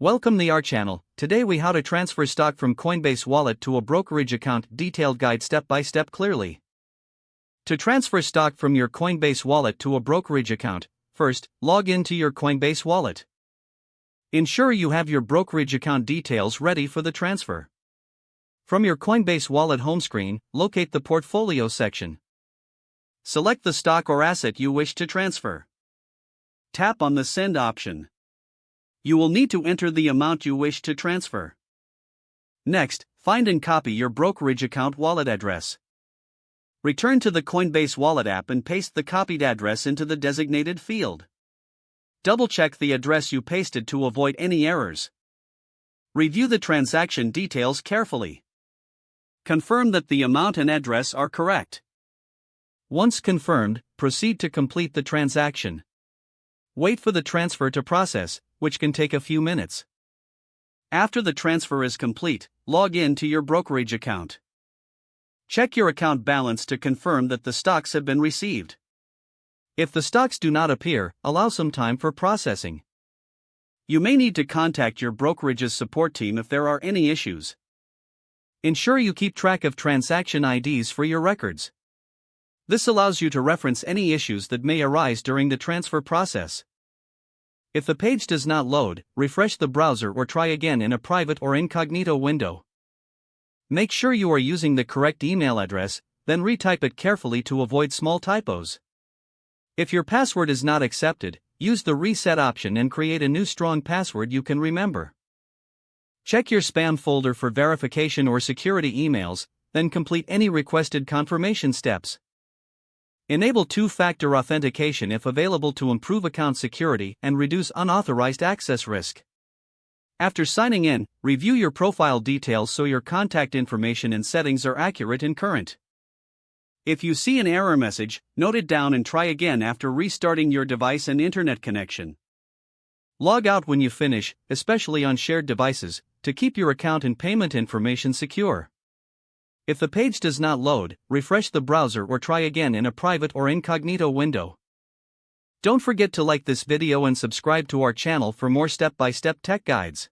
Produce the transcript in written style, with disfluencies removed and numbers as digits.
Welcome to our channel. Today we how to transfer stock from Coinbase Wallet to a brokerage account. Detailed guide step by step clearly. To transfer stock from your Coinbase Wallet to a brokerage account, first, log into your Coinbase Wallet. Ensure you have your brokerage account details ready for the transfer. From your Coinbase Wallet home screen, locate the Portfolio section. Select the stock or asset you wish to transfer. Tap on the Send option. You will need to enter the amount you wish to transfer. Next, find and copy your brokerage account wallet address. Return to the Coinbase Wallet app and paste the copied address into the designated field. Double-check the address you pasted to avoid any errors. Review the transaction details carefully. Confirm that the amount and address are correct. Once confirmed, proceed to complete the transaction. Wait for the transfer to process, which can take a few minutes. After the transfer is complete, log in to your brokerage account. Check your account balance to confirm that the stocks have been received. If the stocks do not appear, allow some time for processing. You may need to contact your brokerage's support team if there are any issues. Ensure you keep track of transaction IDs for your records. This allows you to reference any issues that may arise during the transfer process. If the page does not load, refresh the browser or try again in a private or incognito window. Make sure you are using the correct email address, then retype it carefully to avoid small typos. If your password is not accepted, use the reset option and create a new strong password you can remember. Check your spam folder for verification or security emails, then complete any requested confirmation steps. Enable two-factor authentication if available to improve account security and reduce unauthorized access risk. After signing in, review your profile details so your contact information and settings are accurate and current. If you see an error message, note it down and try again after restarting your device and internet connection. Log out when you finish, especially on shared devices, to keep your account and payment information secure. If the page does not load, refresh the browser or try again in a private or incognito window. Don't forget to like this video and subscribe to our channel for more step-by-step tech guides.